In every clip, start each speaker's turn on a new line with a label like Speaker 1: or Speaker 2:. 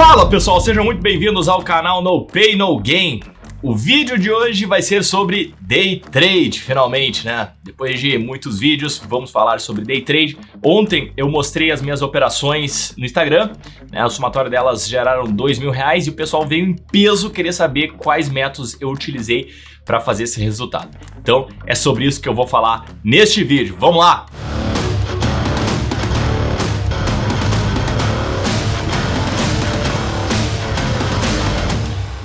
Speaker 1: Fala pessoal, sejam muito bem-vindos ao canal No Pay No Gain. O vídeo de hoje vai ser sobre Day Trade, finalmente, né? Depois de muitos vídeos, vamos falar sobre Day Trade. Ontem eu mostrei as minhas operações no Instagram, né? O somatório delas geraram R$2.000 e o pessoal veio em peso querer saber quais métodos eu utilizei para fazer esse resultado. Então é sobre isso que eu vou falar neste vídeo. Vamos lá!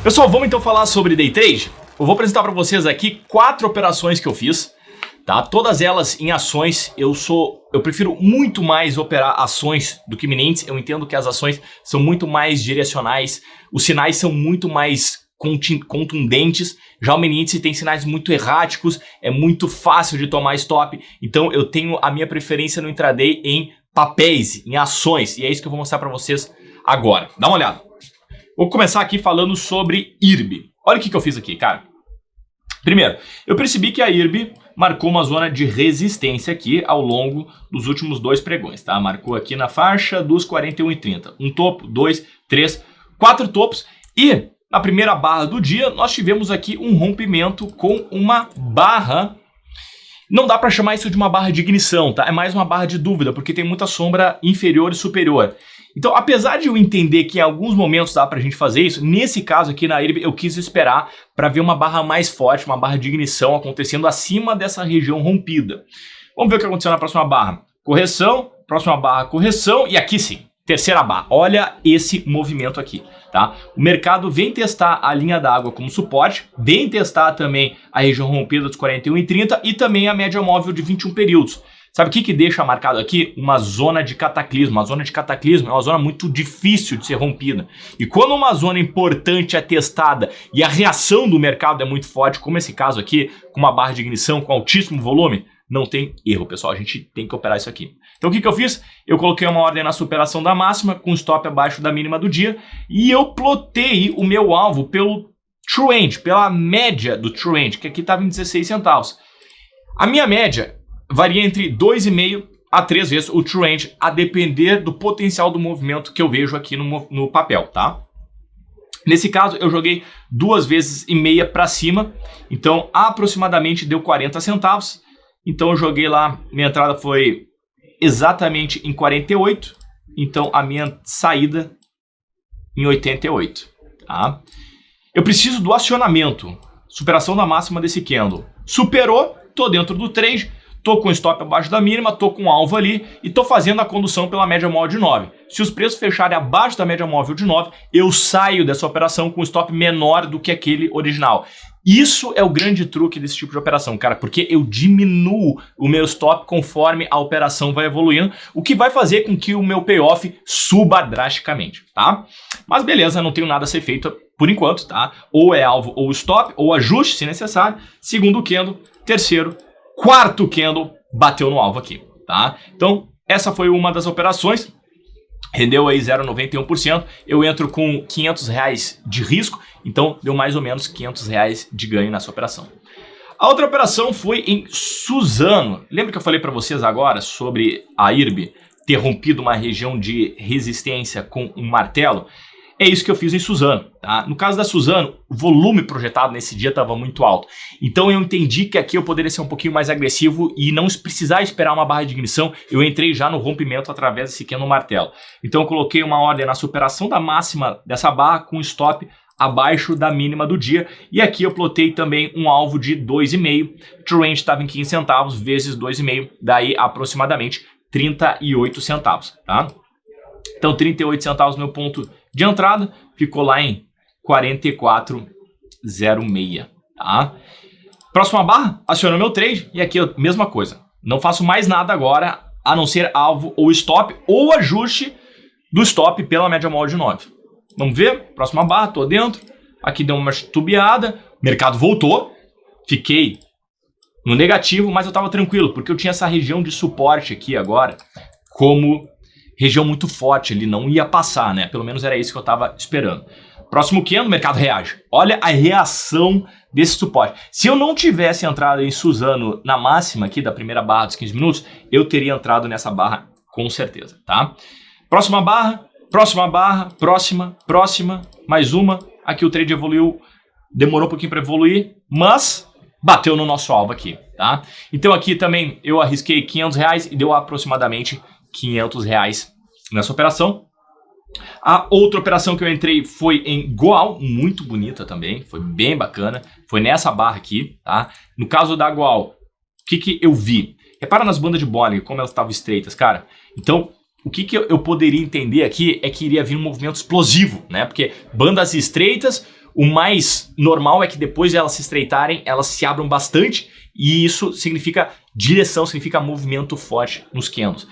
Speaker 1: Pessoal, vamos então falar sobre Day Trade? Eu vou apresentar para vocês aqui 4 operações que eu fiz, tá? Todas elas em ações. Eu prefiro muito mais operar ações do que mini-índice. Eu entendo que as ações são muito mais direcionais, os sinais são muito mais contundentes. Já o mini-índice tem sinais muito erráticos, é muito fácil de tomar stop. Então eu tenho a minha preferência no intraday em papéis, em ações, e é isso que eu vou mostrar para vocês agora. Dá uma olhada. Vou começar aqui falando sobre IRB. Olha o que eu fiz aqui, cara. Primeiro, eu percebi que a IRB marcou uma zona de resistência aqui ao longo dos últimos 2 pregões, tá? Marcou aqui na faixa dos 41,30. Um topo, 2, 3, 4 topos. E na primeira barra do dia, nós tivemos aqui um rompimento com uma barra. Não dá para chamar isso de uma barra de ignição, tá? É mais uma barra de dúvida, porque tem muita sombra inferior e superior. Então, apesar de eu entender que em alguns momentos dá pra gente fazer isso, nesse caso aqui na IRB eu quis esperar para ver uma barra mais forte, uma barra de ignição acontecendo acima dessa região rompida. Vamos ver o que aconteceu na próxima barra. Correção, próxima barra, correção e aqui sim, terceira barra. Olha esse movimento aqui, tá? O mercado vem testar a linha d'água como suporte, vem testar também a região rompida dos 41,30 e também a média móvel de 21 períodos. Sabe o que deixa marcado aqui? Uma zona de cataclismo. Uma zona de cataclismo é uma zona muito difícil de ser rompida. E quando uma zona importante é testada e a reação do mercado é muito forte, como esse caso aqui, com uma barra de ignição com altíssimo volume, não tem erro, pessoal. A gente tem que operar isso aqui. Então o que eu fiz? Eu coloquei uma ordem na superação da máxima com stop abaixo da mínima do dia e eu plotei o meu alvo pelo True End, pela média do True End, que aqui estava em 16 centavos. A minha média varia entre 2,5 a 3 vezes o True End, a depender do potencial do movimento que eu vejo aqui no papel, tá? Nesse caso, eu joguei 2,5 vezes para cima, então aproximadamente deu 40 centavos. Então eu joguei lá, minha entrada foi exatamente em 48, então a minha saída em 88, tá? Eu preciso do acionamento, superação da máxima desse candle. Superou, tô dentro do trade. Tô com stop abaixo da mínima, tô com um alvo ali e tô fazendo a condução pela média móvel de 9. Se os preços fecharem abaixo da média móvel de 9, eu saio dessa operação com um stop menor do que aquele original. Isso é o grande truque desse tipo de operação, cara, porque eu diminuo o meu stop conforme a operação vai evoluindo, o que vai fazer com que o meu payoff suba drasticamente, tá? Mas beleza, não tenho nada a ser feito por enquanto, tá? Ou é alvo ou stop, ou ajuste se necessário. Segundo candle, terceiro, quarto candle bateu no alvo aqui, tá? Então, essa foi uma das operações, rendeu aí 0,91%, eu entro com R$500 de risco, então deu mais ou menos R$500 de ganho nessa operação. A outra operação foi em Suzano. Lembra que eu falei para vocês agora sobre a IRB ter rompido uma região de resistência com um martelo? É isso que eu fiz em Suzano, tá? No caso da Suzano, o volume projetado nesse dia estava muito alto. Então eu entendi que aqui eu poderia ser um pouquinho mais agressivo e não precisar esperar uma barra de ignição. Eu entrei já no rompimento através desse pequeno martelo. Então eu coloquei uma ordem na superação da máxima dessa barra com stop abaixo da mínima do dia. E aqui eu plotei também um alvo de 2,5. True End estava em 15 centavos vezes 2,5, daí aproximadamente 38 centavos, tá? Então 38 centavos meu ponto de entrada, ficou lá em 44,06, tá? Próxima barra, aciono meu trade e aqui mesma coisa. Não faço mais nada agora a não ser alvo ou stop ou ajuste do stop pela média móvel de 9. Vamos ver? Próxima barra, tô dentro. Aqui deu uma tubiada, mercado voltou, fiquei no negativo, mas eu tava tranquilo, porque eu tinha essa região de suporte aqui agora como região muito forte, ele não ia passar, né? Pelo menos era isso que eu tava esperando. Próximo candle, o mercado reage. Olha a reação desse suporte. Se eu não tivesse entrado em Suzano na máxima aqui da primeira barra dos 15 minutos, eu teria entrado nessa barra com certeza, tá? Próxima barra, Próxima barra, próxima, mais uma. Aqui o trade evoluiu, demorou um pouquinho para evoluir, mas bateu no nosso alvo aqui, tá? Então aqui também eu arrisquei R$500 e deu aproximadamente R$500 nessa operação. A outra operação que eu entrei foi em Goal, muito bonita também, foi bem bacana, foi nessa barra aqui, tá? No caso da Goal, o que eu vi? Repara nas bandas de Bollinger, como elas estavam estreitas, cara. Então, o que eu poderia entender aqui é que iria vir um movimento explosivo, né? Porque bandas estreitas, o mais normal é que depois de elas se estreitarem, elas se abram bastante e isso significa direção, significa movimento forte nos candles.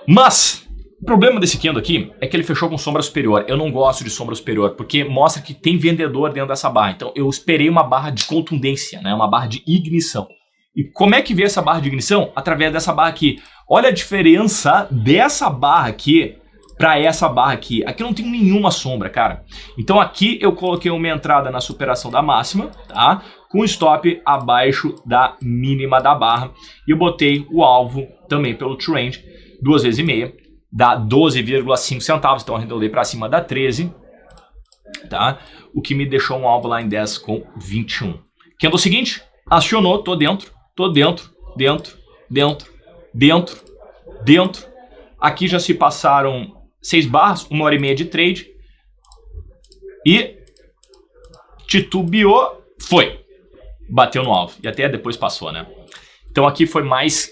Speaker 1: Mas o problema desse candle aqui é que ele fechou com sombra superior. Eu não gosto de sombra superior porque mostra que tem vendedor dentro dessa barra. Então eu esperei uma barra de contundência, né? Uma barra de ignição. E como é que veio essa barra de ignição? Através dessa barra aqui. Olha a diferença dessa barra aqui para essa barra aqui. Aqui não tem nenhuma sombra, cara. Então aqui eu coloquei uma entrada na superação da máxima, tá? Com stop abaixo da mínima da barra. E eu botei o alvo também pelo true range, 2 vezes e meia, dá 12,5 centavos. Então arredondei para cima da 13, tá? O que me deixou um alvo lá em 10,21. Candle seguinte, acionou, tô dentro. Aqui já se passaram 6 barras, 1h30 de trade. E titubeou, foi. Bateu no alvo. E até depois passou, né? Então aqui foi mais...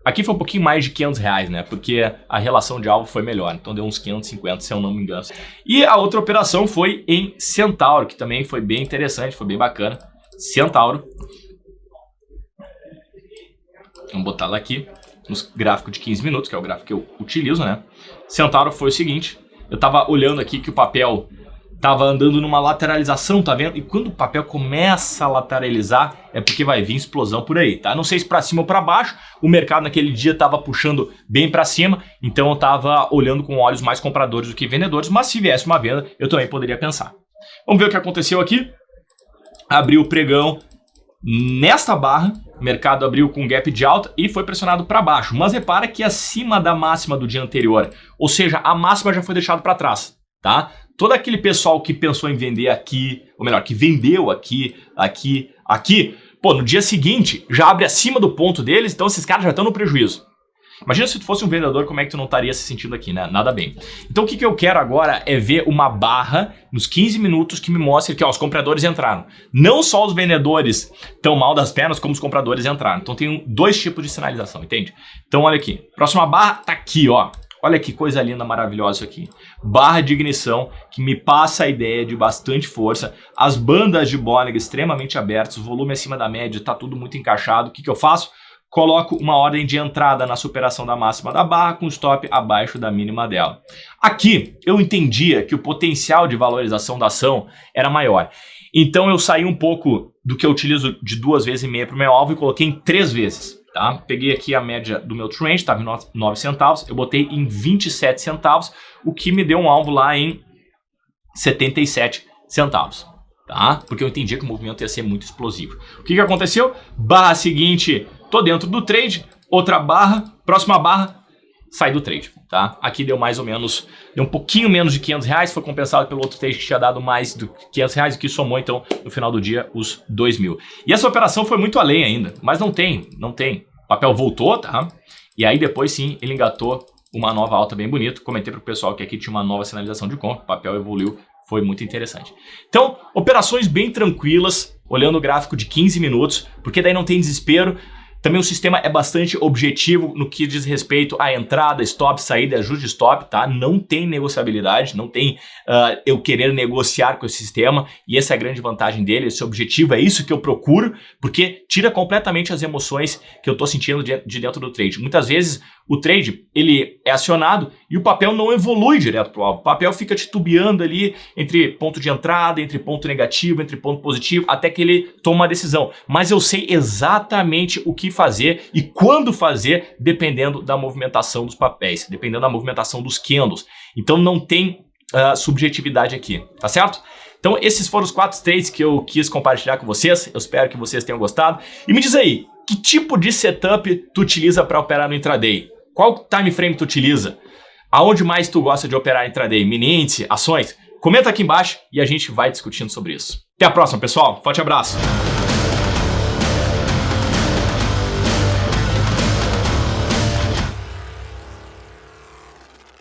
Speaker 1: Aqui foi um pouquinho mais de R$500, né? Porque a relação de alvo foi melhor. Então deu uns 550, se eu não me engano. E a outra operação foi em Centauro, que também foi bem interessante, foi bem bacana. Centauro. Vamos botar lá aqui, nos gráficos de 15 minutos, que é o gráfico que eu utilizo, né? Centauro foi o seguinte, eu tava olhando aqui que o papel tava andando numa lateralização, tá vendo? E quando o papel começa a lateralizar, é porque vai vir explosão por aí, tá? Não sei se pra cima ou pra baixo, o mercado naquele dia tava puxando bem pra cima, então eu tava olhando com olhos mais compradores do que vendedores, mas se viesse uma venda, eu também poderia pensar. Vamos ver o que aconteceu aqui. Abriu o pregão nesta barra, o mercado abriu com gap de alta e foi pressionado para baixo. Mas repara que acima da máxima do dia anterior, ou seja, a máxima já foi deixada para trás, tá? Todo aquele pessoal que pensou em vender aqui, ou melhor, que vendeu aqui, pô, no dia seguinte já abre acima do ponto deles, então esses caras já estão no prejuízo. Imagina se tu fosse um vendedor, como é que tu não estaria se sentindo aqui, né? Nada bem. Então o que eu quero agora é ver uma barra nos 15 minutos que me mostre que ó, os compradores entraram. Não só os vendedores estão mal das pernas, como os compradores entraram. Então tem 2 tipos de sinalização, entende? Então olha aqui, próxima barra tá aqui, ó. Olha que coisa linda, maravilhosa isso aqui. Barra de ignição que me passa a ideia de bastante força. As bandas de Bollinger extremamente abertas, o volume acima da média, tá tudo muito encaixado. O que eu faço? Coloco uma ordem de entrada na superação da máxima da barra com stop abaixo da mínima dela. Aqui eu entendia que o potencial de valorização da ação era maior. Então eu saí um pouco do que eu utilizo de 2 vezes e meia para o meu alvo e coloquei em 3 vezes. Tá? Peguei aqui a média do meu trend, estava em 9 centavos, eu botei em 27 centavos, o que me deu um alvo lá em 77 centavos. Tá? Porque eu entendia que o movimento ia ser muito explosivo. O que aconteceu? Barra seguinte, tô dentro do trade, outra barra, próxima barra, sai do trade, tá? Aqui deu mais ou menos, deu um pouquinho menos de R$500, foi compensado pelo outro trade que tinha dado mais de R$500, que somou então no final do dia os 2.000. E essa operação foi muito além ainda, mas não tem. O papel voltou, tá? E aí depois sim, ele engatou uma nova alta bem bonita. Comentei pro pessoal que aqui tinha uma nova sinalização de compra, o papel evoluiu, foi muito interessante. Então, operações bem tranquilas, olhando o gráfico de 15 minutos, porque daí não tem desespero. Também o sistema é bastante objetivo no que diz respeito à entrada, stop, saída, ajuste de stop, tá? Não tem negociabilidade, não tem eu querer negociar com esse sistema, e essa é a grande vantagem dele, esse objetivo, é isso que eu procuro, porque tira completamente as emoções que eu tô sentindo de dentro do trade. Muitas vezes o trade, ele é acionado e o papel não evolui direto pro alvo, o papel fica titubeando ali entre ponto de entrada, entre ponto negativo, entre ponto positivo, até que ele toma uma decisão. Mas eu sei exatamente o que fazer e quando fazer, dependendo da movimentação dos papéis, dependendo da movimentação dos candles. Então não tem subjetividade aqui, tá certo? Então esses foram os 4 trades que eu quis compartilhar com vocês, eu espero que vocês tenham gostado. E me diz aí, que tipo de setup tu utiliza para operar no intraday? Qual time frame tu utiliza? Aonde mais tu gosta de operar intraday? Mini índice, ações? Comenta aqui embaixo e a gente vai discutindo sobre isso. Até a próxima, pessoal. Forte abraço.